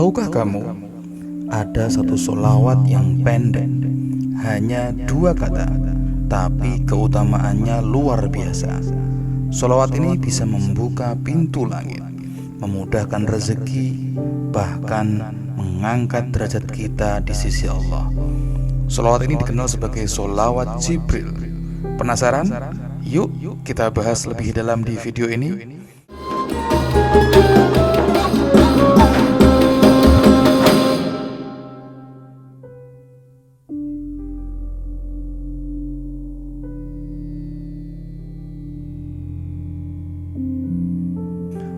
Tahukah kamu, ada satu sholawat yang pendek, hanya 2 kata, tapi keutamaannya luar biasa. Sholawat ini bisa membuka pintu langit, memudahkan rezeki, bahkan mengangkat derajat kita di sisi Allah. Sholawat ini dikenal sebagai sholawat Jibril. Penasaran? Yuk kita bahas lebih dalam di video ini.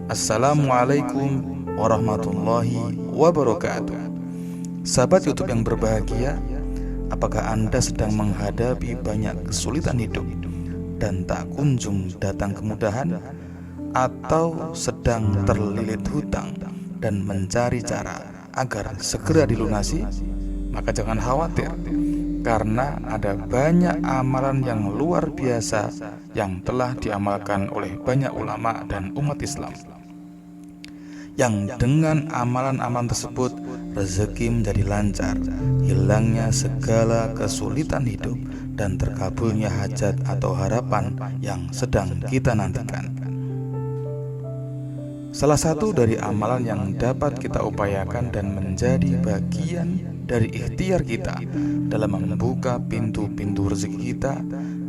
Assalamualaikum warahmatullahi wabarakatuh. Sahabat YouTube yang berbahagia, apakah Anda sedang menghadapi banyak kesulitan hidup dan tak kunjung datang kemudahan, atau sedang terlilit hutang dan mencari cara agar segera dilunasi? Maka jangan khawatir, karena ada banyak amalan yang luar biasa yang telah diamalkan oleh banyak ulama dan umat Islam, yang dengan amalan-amalan tersebut rezeki menjadi lancar, hilangnya segala kesulitan hidup, dan terkabulnya hajat atau harapan yang sedang kita nantikan. Salah satu dari amalan yang dapat kita upayakan dan menjadi bagian dari ikhtiar kita dalam membuka pintu-pintu rezeki kita,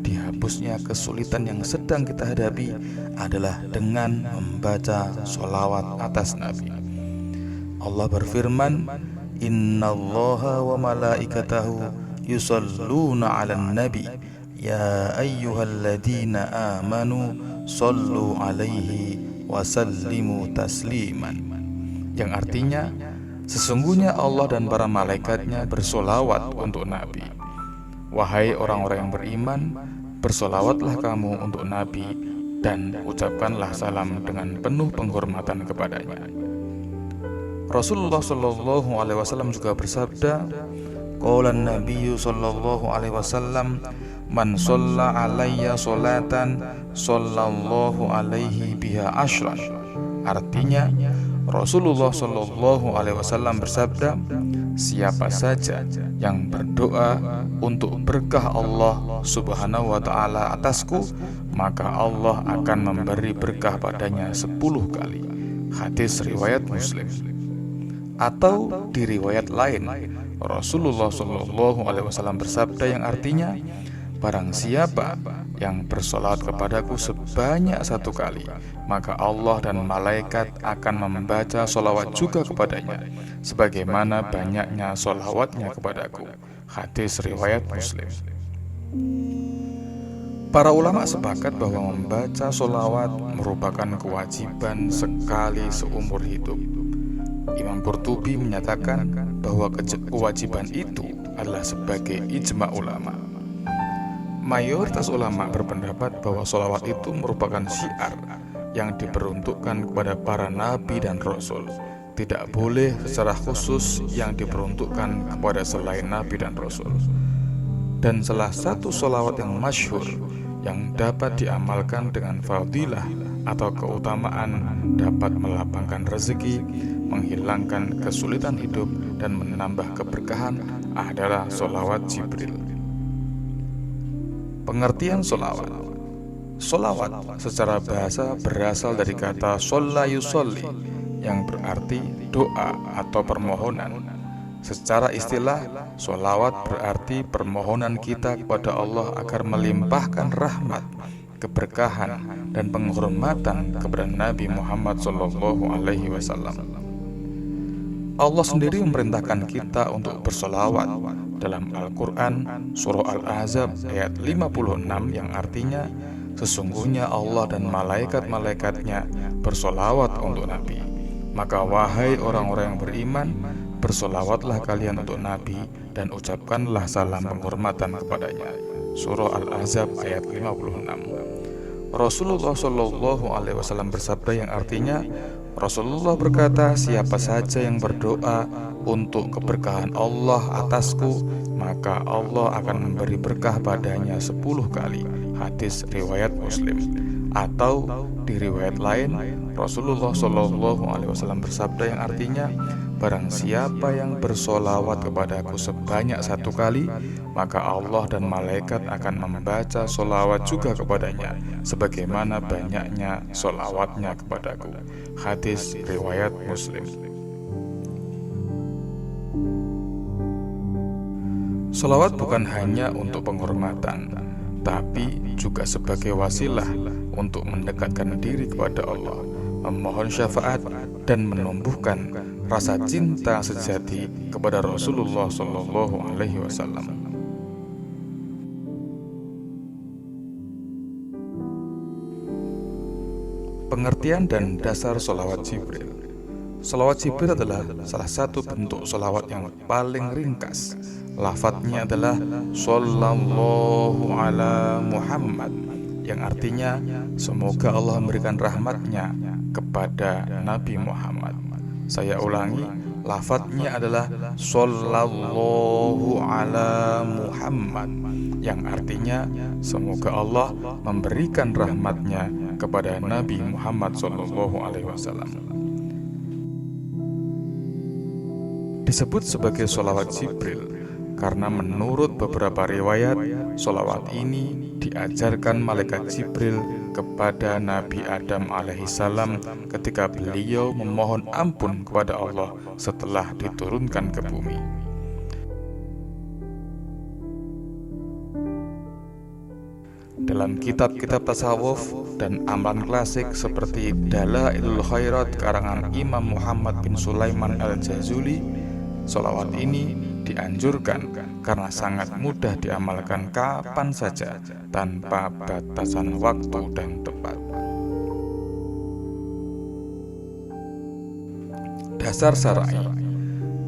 dihapusnya kesulitan yang sedang kita hadapi, adalah dengan membaca sholawat atas Nabi. Allah berfirman, Innallaha wa malaikatahu yusalluna 'alan nabi ya ayyuhalladzina amanu sallu 'alaihi wa sallimu tasliman, yang artinya, sesungguhnya Allah dan para malaikatnya bersolawat untuk Nabi. Wahai orang-orang yang beriman, bersolawatlah kamu untuk Nabi dan ucapkanlah salam dengan penuh penghormatan kepadanya. Rasulullah Shallallahu Alaihi Wasallam juga bersabda, Qaulan Nabiyyu Shallallahu Alaihi Wasallam, Man sholla alayya sholatan Sallallahu alaihi biha ashran. Artinya, Rasulullah Shallallahu Alaihi Wasallam bersabda, siapa saja yang berdoa untuk berkah Allah Subhanahu wa Ta'ala atasku, maka Allah akan memberi berkah padanya 10 kali. Hadis riwayat Muslim. Atau di riwayat lain, Rasulullah Shallallahu Alaihi Wasallam bersabda yang artinya, barang siapa yang bersolawat kepadaku sebanyak 1 kali, maka Allah dan malaikat akan membaca solawat juga kepadanya, sebagaimana banyaknya solawatnya kepadaku. Hadis riwayat Muslim. Para ulama sepakat bahwa membaca solawat merupakan kewajiban sekali seumur hidup. Imam Qurtubi menyatakan bahwa kewajiban itu adalah sebagai ijma ulama. Mayoritas ulama berpendapat bahwa sholawat itu merupakan syiar yang diperuntukkan kepada para nabi dan rasul. Tidak boleh secara khusus yang diperuntukkan kepada selain nabi dan rasul. Dan salah satu sholawat yang masyhur yang dapat diamalkan dengan fadilah atau keutamaan, dapat melapangkan rezeki, menghilangkan kesulitan hidup, dan menambah keberkahan adalah sholawat Jibril. Pengertian sholawat. Sholawat secara bahasa berasal dari kata sholla yusolli, yang berarti doa atau permohonan. Secara istilah, sholawat berarti permohonan kita kepada Allah agar melimpahkan rahmat, keberkahan, dan penghormatan kepada Nabi Muhammad SAW. Allah sendiri memerintahkan kita untuk bersolawat dalam Al-Quran, Surah Al-Ahzab ayat 56, yang artinya, sesungguhnya Allah dan malaikat-malaikatnya bersolawat untuk Nabi. Maka wahai orang-orang yang beriman, bersolawatlah kalian untuk Nabi dan ucapkanlah salam penghormatan kepadanya. Surah Al-Ahzab ayat 56. Rasulullah Shallallahu Alaihi Wasallam bersabda yang artinya, Rasulullah berkata, siapa saja yang berdoa untuk keberkahan Allah atasku, maka Allah akan memberi berkah padanya 10 kali. Hadis riwayat Muslim. Atau di riwayat lain, Rasulullah SAW bersabda yang artinya, barang siapa yang bersolawat kepadaku sebanyak 1 kali, maka Allah dan malaikat akan membaca solawat juga kepadanya, sebagaimana banyaknya solawatnya kepadaku. Hadis riwayat Muslim. Solawat bukan hanya untuk penghormatan, tapi juga sebagai wasilah untuk mendekatkan diri kepada Allah, memohon syafaat, dan menumbuhkan rasa cinta sejati kepada Rasulullah SAW. Pengertian dan dasar solawat Jibril. Solawat Jibril adalah salah satu bentuk solawat yang paling ringkas. Lafadznya adalah Sallallahu ala Muhammad, yang artinya semoga Allah memberikan rahmatnya kepada Nabi Muhammad. Saya ulangi, lafadznya adalah Sallallahu ala Muhammad, yang artinya semoga Allah memberikan rahmatnya kepada Nabi Muhammad SAW. Disebut sebagai solawat Jibril karena menurut beberapa riwayat, solawat ini diajarkan malaikat Jibril kepada Nabi Adam alaihissalam ketika beliau memohon ampun kepada Allah setelah diturunkan ke bumi. Dalam kitab-kitab tasawuf dan amalan klasik seperti Dalailul Khairat karangan Imam Muhammad bin Sulaiman al-Jazuli, solawat ini dianjurkan karena sangat mudah diamalkan kapan saja tanpa batasan waktu dan tempat. Dasar syar'i.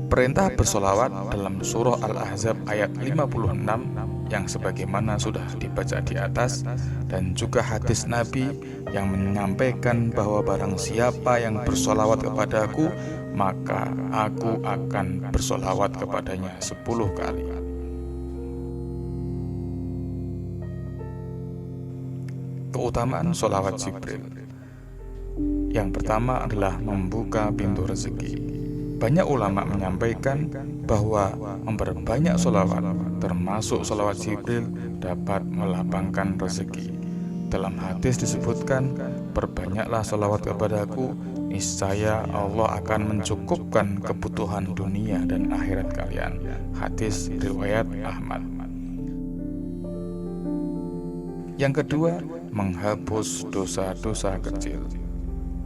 Perintah bersolawat dalam surah Al-Ahzab ayat 56 yang sebagaimana sudah dibaca di atas, dan juga hadis Nabi yang menyampaikan bahwa barang siapa yang bersolawat kepadaku, maka aku akan bersolawat kepadanya 10 kali. Keutamaan solawat Jibril. Yang pertama adalah membuka pintu rezeki. Banyak ulama menyampaikan bahwa memperbanyak solawat, termasuk solawat Jibril, dapat melapangkan rezeki. Dalam hadis disebutkan, perbanyaklah solawat kepadaku, niscaya Allah akan mencukupkan kebutuhan dunia dan akhirat kalian. Hadis riwayat Ahmad. Yang kedua, menghapus dosa-dosa kecil.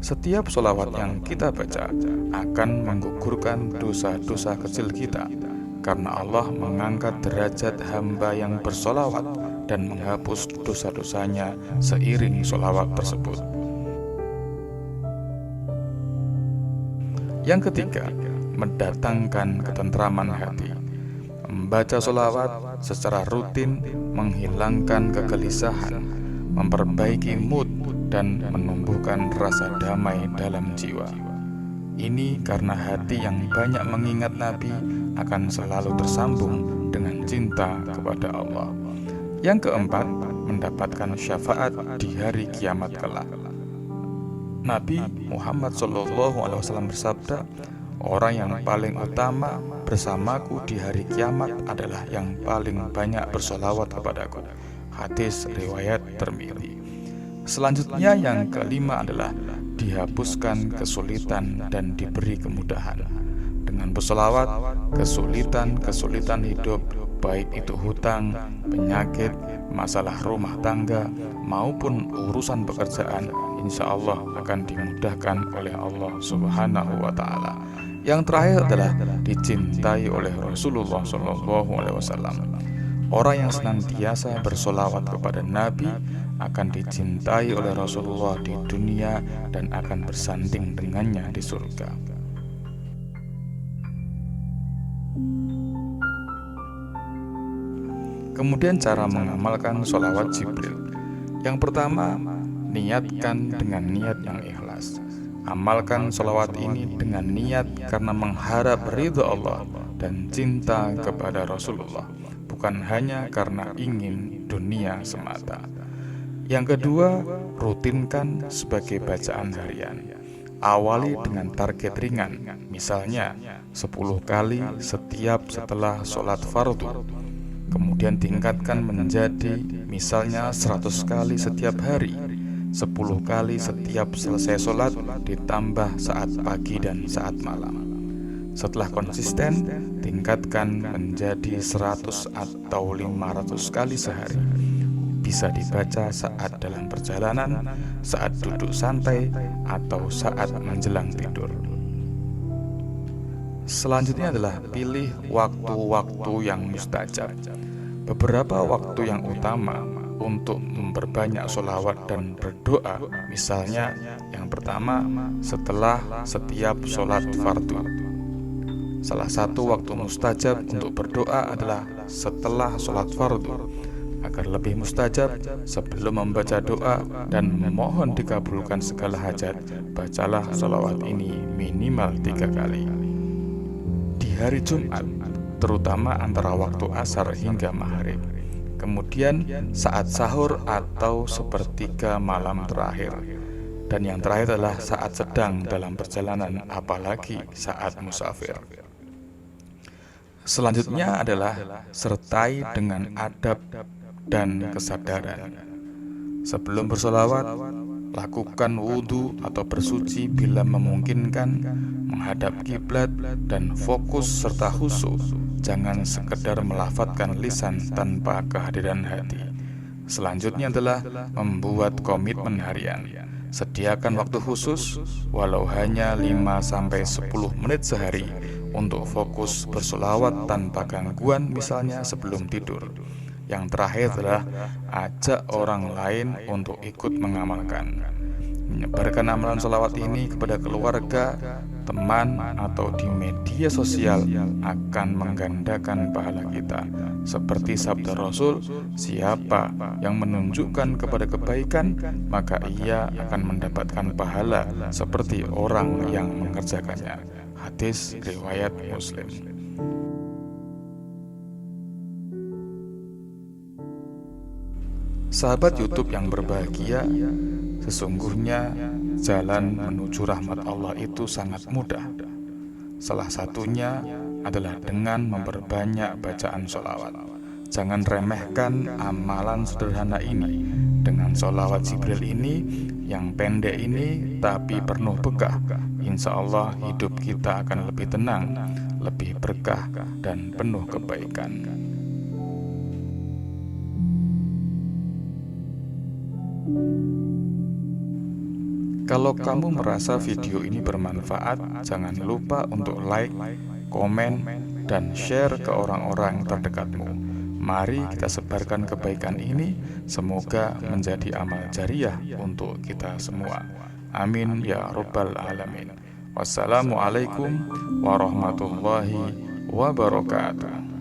Setiap solawat yang kita baca akan menggugurkan dosa-dosa kecil kita, karena Allah mengangkat derajat hamba yang bersolawat dan menghapus dosa-dosanya seiring solawat tersebut. Yang ketiga, mendatangkan ketentraman hati. Membaca solawat secara rutin menghilangkan kegelisahan, memperbaiki mood, dan menumbuhkan rasa damai dalam jiwa. Ini karena hati yang banyak mengingat Nabi akan selalu tersambung dengan cinta kepada Allah. Yang keempat, mendapatkan syafaat di hari kiamat kelak. Nabi Muhammad SAW bersabda, orang yang paling utama bersamaku di hari kiamat adalah yang paling banyak bersolawat kepadaku. Hadis riwayat Tirmidzi. Selanjutnya yang kelima adalah dihapuskan kesulitan dan diberi kemudahan. Dengan bersolawat, kesulitan-kesulitan hidup, baik itu hutang, penyakit, masalah rumah tangga, maupun urusan pekerjaan, insya Allah akan dimudahkan oleh Allah Subhanahu wa Ta'ala. Yang terakhir adalah dicintai oleh Rasulullah SAW. Orang yang senantiasa bersolawat kepada Nabi akan dicintai oleh Rasulullah di dunia dan akan bersanding dengannya di surga. Kemudian cara mengamalkan sholawat Jibril. Yang pertama, niatkan dengan niat yang ikhlas. Amalkan sholawat ini dengan niat karena mengharap ridha Allah dan cinta kepada Rasulullah, bukan hanya karena ingin dunia semata. Yang kedua, rutinkan sebagai bacaan harian. Awali dengan target ringan, misalnya 10 kali setiap setelah sholat fardu. Kemudian tingkatkan menjadi misalnya 100 kali setiap hari, 10 kali setiap selesai sholat, ditambah saat pagi dan saat malam. Setelah konsisten, tingkatkan menjadi 100 atau 500 kali sehari. Bisa dibaca saat dalam perjalanan, saat duduk santai, atau saat menjelang tidur. Selanjutnya adalah pilih waktu-waktu yang mustajab. Beberapa waktu yang utama untuk memperbanyak sholawat dan berdoa, misalnya yang pertama setelah setiap sholat fardu. Salah satu waktu mustajab untuk berdoa adalah setelah sholat fardu. Agar lebih mustajab, sebelum membaca doa dan memohon dikabulkan segala hajat, bacalah sholawat ini minimal 3 kali. Di hari Jumat, terutama antara waktu asar hingga maghrib. Kemudian saat sahur atau sepertiga malam terakhir. Dan yang terakhir adalah saat sedang dalam perjalanan, apalagi saat musafir. Selanjutnya adalah sertai dengan adab dan kesadaran. Sebelum bersolawat, lakukan wudhu atau bersuci bila memungkinkan, menghadap kiblat dan fokus serta khusyuk. Jangan sekedar melafadzkan lisan tanpa kehadiran hati. Selanjutnya adalah membuat komitmen harian. Sediakan waktu khusus, walau hanya 5-10 menit sehari, untuk fokus bersolawat tanpa gangguan, misalnya sebelum tidur. Yang terakhir adalah ajak orang lain untuk ikut mengamalkan. Menyebarkan amalan sholawat ini kepada keluarga, teman, atau di media sosial akan menggandakan pahala kita. Seperti sabda Rasul, siapa yang menunjukkan kepada kebaikan, maka ia akan mendapatkan pahala seperti orang yang mengerjakannya. Hadis riwayat Muslim. Sahabat YouTube yang berbahagia, sesungguhnya jalan menuju rahmat Allah itu sangat mudah. Salah satunya adalah dengan memperbanyak bacaan sholawat. Jangan remehkan amalan sederhana ini. Dengan sholawat Jibril ini, yang pendek ini tapi penuh berkah, insya Allah hidup kita akan lebih tenang, lebih berkah, dan penuh kebaikan. Kalau kamu merasa video ini bermanfaat, jangan lupa untuk like, komen, dan share ke orang-orang terdekatmu. Mari kita sebarkan kebaikan ini, semoga menjadi amal jariah untuk kita semua. Amin ya Rabbal Alamin. Wassalamualaikum warahmatullahi wabarakatuh.